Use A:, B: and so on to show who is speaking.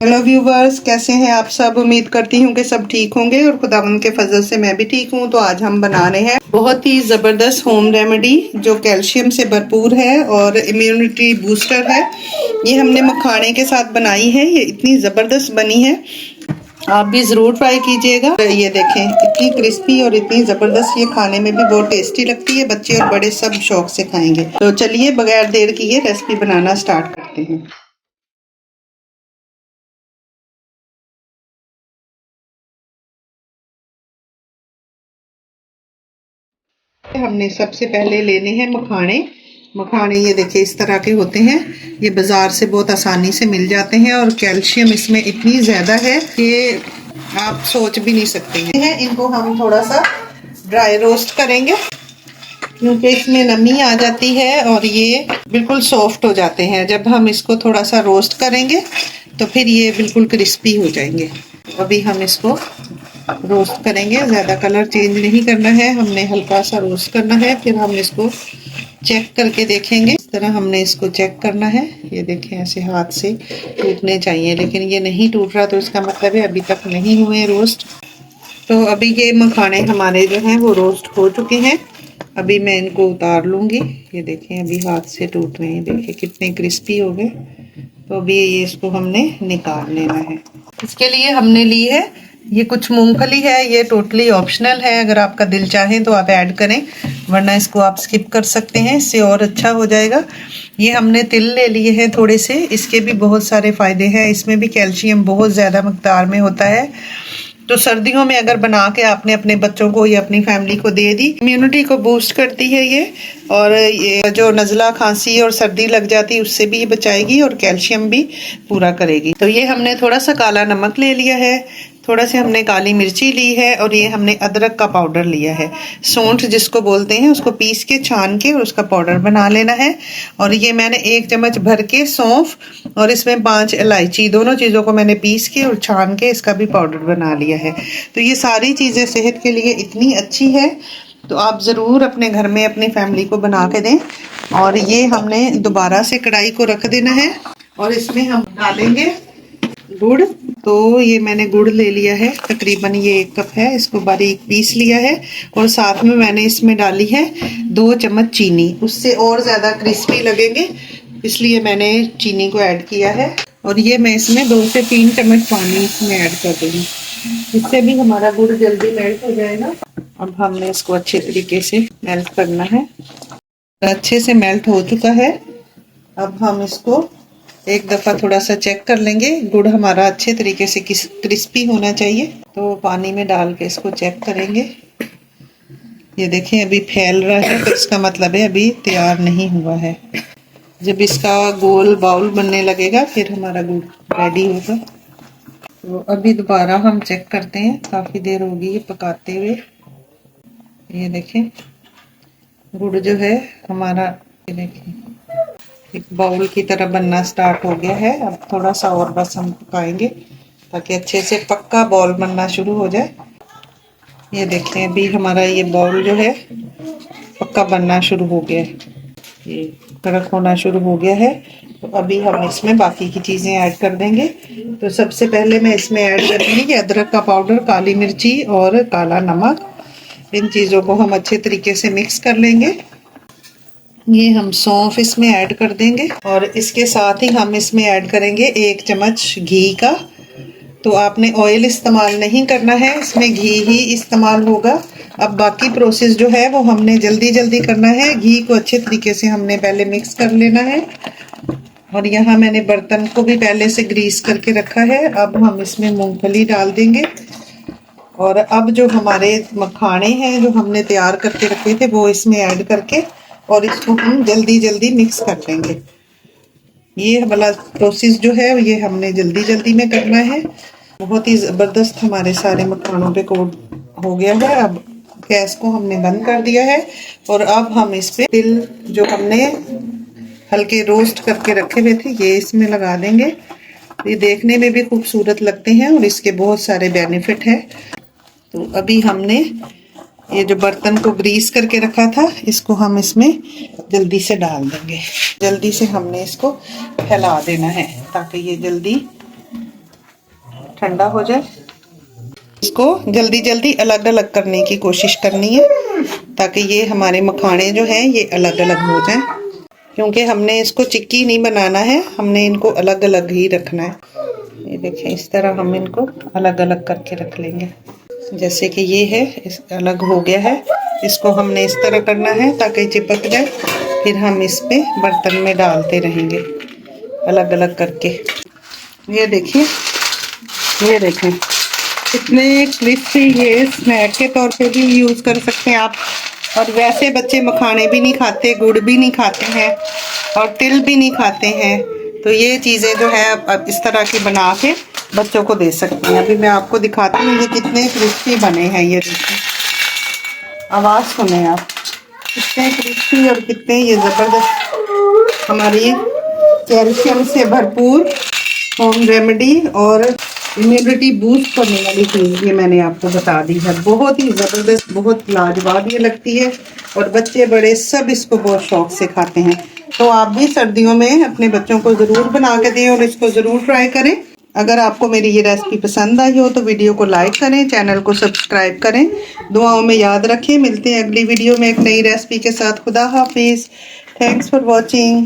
A: Hello viewers, कैसे हैं आप सब। उम्मीद करती हूँ कि सब ठीक होंगे और खुदावंद के फजल से मैं भी ठीक हूँ। तो आज हम बना रहे हैं बहुत ही ज़बरदस्त होम रेमेडी जो कैल्शियम से भरपूर है और इम्यूनिटी बूस्टर है। ये हमने मखाने के साथ बनाई है। ये इतनी ज़बरदस्त बनी है, आप भी ज़रूर ट्राई कीजिएगा। ये देखें, इतनी क्रिस्पी और इतनी ज़बरदस्त, ये खाने में भी बहुत टेस्टी लगती है। बच्चे और बड़े सब शौक से खाएंगे। तो चलिए बगैर देर किए रेसिपी बनाना स्टार्ट करते हैं। हमने सबसे पहले लेने हैं मखाने। मखाने ये देखिए इस तरह के होते हैं। ये बाजार से बहुत आसानी से मिल जाते हैं और कैल्शियम इसमें इतनी ज़्यादा है कि आप सोच भी नहीं सकते हैं। इनको हम थोड़ा सा ड्राई रोस्ट करेंगे क्योंकि इसमें नमी आ जाती है और ये बिल्कुल सॉफ्ट हो जाते हैं। जब हम इसको थोड़ा सा रोस्ट करेंगे तो फिर ये बिल्कुल क्रिस्पी हो जाएंगे। अभी हम इसको रोस्ट करेंगे, ज़्यादा कलर चेंज नहीं करना है, हमने हल्का सा रोस्ट करना है। फिर हम इसको चेक करके देखेंगे। इस तरह हमने इसको चेक करना है। ये देखें ऐसे हाथ से टूटने चाहिए, लेकिन ये नहीं टूट रहा तो इसका मतलब है अभी तक नहीं हुए रोस्ट। तो अभी ये मखाने हमारे जो हैं वो रोस्ट हो चुके हैं। अभी मैं इनको उतार लूँगी। ये देखें अभी हाथ से टूट रहे हैं, देखिए कितने क्रिस्पी हो गए। तो अभी ये इसको हमने निकाल लेना है। इसके लिए हमने ली है ये कुछ मूंगफली है। ये टोटली ऑप्शनल है, अगर आपका दिल चाहे तो आप ऐड करें, वरना इसको आप स्किप कर सकते हैं, इससे और अच्छा हो जाएगा। ये हमने तिल ले लिए हैं थोड़े से, इसके भी बहुत सारे फ़ायदे हैं। इसमें भी कैल्शियम बहुत ज़्यादा मकदार में होता है। तो सर्दियों में अगर बना के आपने अपने बच्चों को या अपनी फैमिली को दे दी, इम्यूनिटी को बूस्ट करती है ये। और ये जो नज़ला खांसी और सर्दी लग जाती है उससे भी ये बचाएगी और कैल्शियम भी पूरा करेगी। तो ये हमने थोड़ा सा काला नमक ले लिया है, थोड़ा सा हमने काली मिर्ची ली है और ये हमने अदरक का पाउडर लिया है। सौंठ जिसको बोलते हैं, उसको पीस के छान के और उसका पाउडर बना लेना है। और ये मैंने 1 चम्मच भर के सौंफ और इसमें 5 इलायची, दोनों चीज़ों को मैंने पीस के और छान के इसका भी पाउडर बना लिया है। तो ये सारी चीज़ें सेहत के लिए इतनी अच्छी है, तो आप ज़रूर अपने घर में अपनी फैमिली को बना के दें। और ये हमने दोबारा से कढ़ाई को रख देना है और इसमें हम डालेंगे गुड़। तो ये मैंने गुड़ ले लिया है, तकरीबन ये 1 कप है, इसको बारीक पीस लिया है। और साथ में मैंने इसमें डाली है 2 चम्मच चीनी, उससे और ज़्यादा क्रिस्पी लगेंगे, इसलिए मैंने चीनी को ऐड किया है। और ये मैं इसमें 2 से 3 चम्मच पानी इसमें ऐड कर दूँगी, इससे भी हमारा गुड़ जल्दी मेल्ट हो जाएगा। अब हमने इसको अच्छे तरीके से मेल्ट करना है। अच्छे से मेल्ट हो चुका है। अब हम इसको एक दफ़ा थोड़ा सा चेक कर लेंगे। गुड़ हमारा अच्छे तरीके से क्रिस्पी होना चाहिए, तो पानी में डाल के इसको चेक करेंगे। ये देखें अभी फैल रहा है, तो इसका मतलब है अभी तैयार नहीं हुआ है। जब इसका गोल बाउल बनने लगेगा फिर हमारा गुड़ रेडी होगा। तो अभी दोबारा हम चेक करते हैं, काफ़ी देर होगी ये पकाते हुए। ये देखें गुड़ जो है हमारा, ये देखें एक बाउल की तरह बनना स्टार्ट हो गया है। अब थोड़ा सा और बस हम पकाएंगे ताकि अच्छे से पक्का बॉल बनना शुरू हो जाए। ये देखें अभी हमारा ये बॉल जो है पक्का बनना शुरू हो गया है, ये कड़क होना शुरू हो गया है। तो अभी हम इसमें बाकी की चीज़ें ऐड कर देंगे। तो सबसे पहले मैं इसमें ऐड करूँगी कि अदरक का पाउडर, काली मिर्ची और काला नमक। इन चीज़ों को हम अच्छे तरीके से मिक्स कर लेंगे। ये हम सौंफ इसमें ऐड कर देंगे और इसके साथ ही हम इसमें ऐड करेंगे 1 चम्मच घी का। तो आपने ऑयल इस्तेमाल नहीं करना है, इसमें घी ही इस्तेमाल होगा। अब बाकी प्रोसेस जो है वो हमने जल्दी जल्दी करना है। घी को अच्छे तरीके से हमने पहले मिक्स कर लेना है। और यहाँ मैंने बर्तन को भी पहले से ग्रीस करके रखा है। अब हम इसमें मूंगफली डाल देंगे और अब जो हमारे मखाने हैं जो हमने तैयार करके रखे थे वो इसमें ऐड करके और इसको हम जल्दी जल्दी मिक्स कर लेंगे। ये वाला प्रोसेस जो है ये हमने जल्दी जल्दी में करना है। बहुत ही ज़बरदस्त हमारे सारे मखानों पे कोट हो गया है। अब गैस को हमने बंद कर दिया है और अब हम इस पे तिल जो हमने हल्के रोस्ट करके रखे हुए थे ये इसमें लगा देंगे। ये देखने में भी खूबसूरत लगते हैं और इसके बहुत सारे बेनिफिट है। तो अभी हमने ये जो बर्तन को ग्रीस करके रखा था इसको हम इसमें जल्दी से डाल देंगे। जल्दी से हमने इसको फैला देना है ताकि ये जल्दी ठंडा हो जाए। इसको जल्दी जल्दी अलग अलग करने की कोशिश करनी है ताकि ये हमारे मखाने जो हैं ये अलग अलग हो जाएं, क्योंकि हमने इसको चिक्की नहीं बनाना है, हमने इनको अलग अलग ही रखना है। ये देखें, इस तरह हम इनको अलग अलग करके रख लेंगे। जैसे कि ये है, इस अलग हो गया है, इसको हमने इस तरह करना है ताकि चिपक जाए। फिर हम इस पे बर्तन में डालते रहेंगे अलग अलग करके। ये देखिए, ये देखें कितने क्रिस्पी, ये स्नैक के तौर पे भी यूज़ कर सकते हैं आप। और वैसे बच्चे मखाने भी नहीं खाते, गुड़ भी नहीं खाते हैं और तिल भी नहीं खाते हैं, तो ये चीज़ें जो है अब इस तरह की बना के बच्चों को दे सकते हैं। अभी मैं आपको दिखाती हूँ ये कितने क्रिस्पी बने हैं। ये देखिए, आवाज़ सुने आप, कितने क्रिस्पी और कितने ये ज़बरदस्त हमारी कैल्शियम से भरपूर होम रेमेडी और इम्यूनिटी बूस्ट करने वाली चीज़ ये मैंने आपको बता दी है। बहुत ही ज़बरदस्त, बहुत लाजवाब ये लगती है और बच्चे बड़े सब इसको बहुत शौक से खाते हैं। तो आप भी सर्दियों में अपने बच्चों को ज़रूर बना के दें और इसको ज़रूर ट्राई करें। अगर आपको मेरी ये रेसिपी पसंद आई हो तो वीडियो को लाइक करें, चैनल को सब्सक्राइब करें, दुआओं में याद रखें। मिलते हैं अगली वीडियो में एक नई रेसिपी के साथ। खुदा हाफिज़। Thanks for watching.